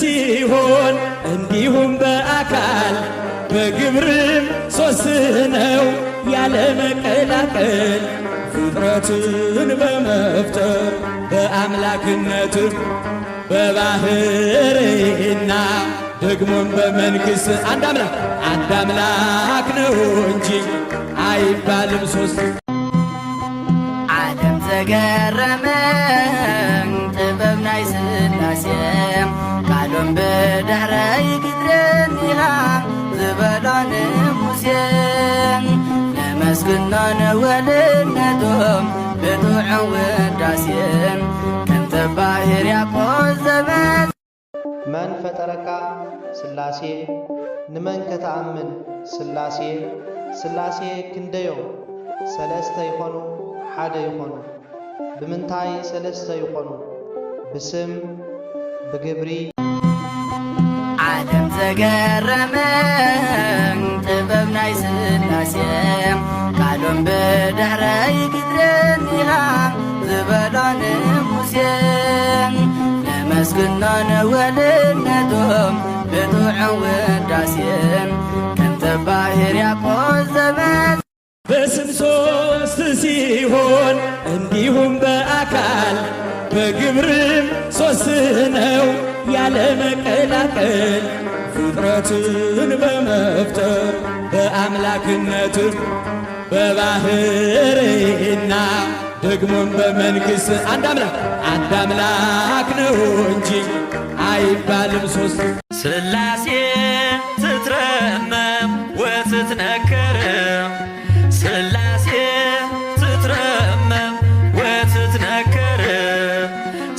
ሲሆን እንዲሁም በአካል በግብርም ሶስት ነው ያለ መቀላቀል ፍጥረትን በመፍጠር በአምላክነት በባህርና ደግሞም በመንግሥት አንድ አምላክ ነው እንጂ አይባልም ሶስት። ዓለም ተገረመን ጥበብ ናይ ሥላሴ ቃሎም ብድሕረይ ግድረን ኢኻ ዝበሎን ሙሴ ነመስግኖ ነወልነቶም ብጡዑም ውዳሴን ከንተ ባሕር ያቆስ ዘመን መን ፈጠረካ ሥላሴ ንመን ከተአምን ሥላሴ ሥላሴ ክንደዮም ሰለስተ ይኾኑ ሓደ ይኾኑ ብምንታይ ሰለስተ ይኾኑ ብስም ብግብሪ ዓለም ተገረመን ጥበብ ናይ ሥላሴ ቃሎም ብድሕረይ ግድረን ኢኻ ዝበሎን ሙሴ ነመስግኖ ነወልነቶም ብጡዑም ውዳሴን ከንተ ባሕር ያቆስ ዘመን በስም ሶስት ሲሆን እንዲሁም በአካል በግብርም ሶስት ነው ያለ መቀላቀል ፍጥረትን በመፍጠር በአምላክነት በባህርና ደግሞም በመንግሥት አንድ አምላክ ነው እንጂ አይባልም ሶስት። ሥላሴ ትትረመም ወትትነከር ሥላሴ ትትረመም ወትትነከር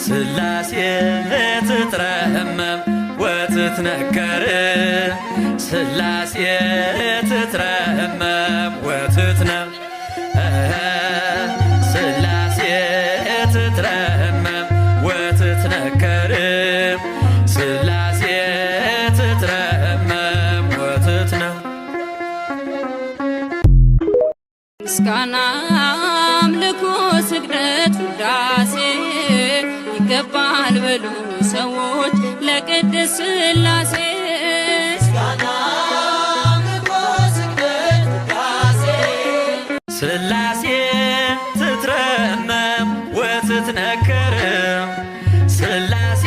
ሥላሴ ትትረመም ወትትነከር ሥላሴ ትትረመም ወትትነከር ሥላሴ ትትረመም ወትትነከር ሥላሴ ትትረመም ወትትነከር ምስጋና አምልኮ ስግደት ውዳሴ ይገባል በሉ ሰዎች ለቅድስት ሥላሴ ምስጋና አምልኮ ስግደት ውዳሴ ሥላሴ ትትረመም ወትትነከር ሥላሴ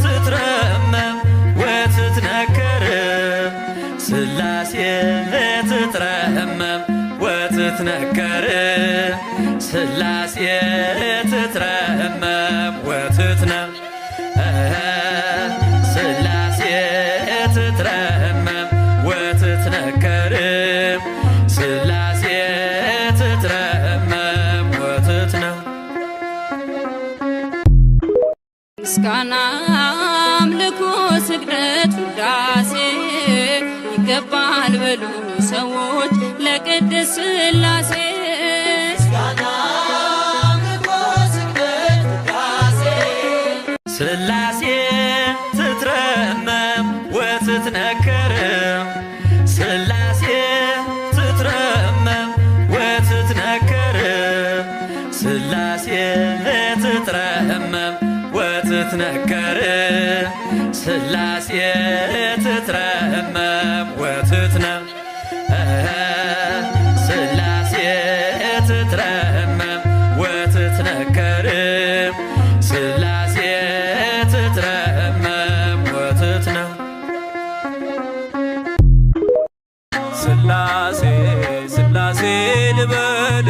ትትረመም ወትትነከር ሥላሴ ትትረመም ወትትነከር ሥላሴ ትትረመም ወትትነከር ሥላሴ ትትረመም ወትትነከር ሥላሴ ትትረመም ወትትነከር ምስጋና አምልኮ ስግደት ውዳሴ ይገባል በሉ ሰዎች ለቅድስት ሥላሴ ምስጋና አምልኮ ስግደት ውዳሴ ሥላሴ ትትረመም ወትትነከር ሥላሴ ትትረመም ወትትነከር ሥላሴ ትትረመም ወትትነከር ሥላሴ ትትረመም ወትትነከር ሥላሴ ትትረመም ወትትነከር ሥላሴ ትትረመም ወትትነከር ሥላሴ ሥላሴ ልበል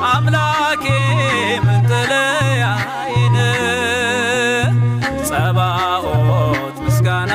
አምላኬ መጠለያዬ ነህ ጸባኦት ምስጋና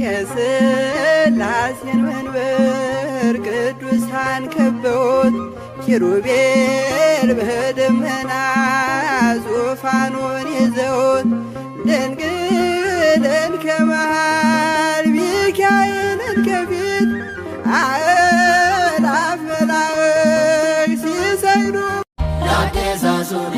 የሥላሴን መንበር ቅዱሳን ከበውት ኪሩቤል በደመና ዙፋኑን ይዘውት ድንግልን ከመሃል ሚካኤልን ከፊት አእላፍ መላእክት ሲሰግዱ ያገዛዙን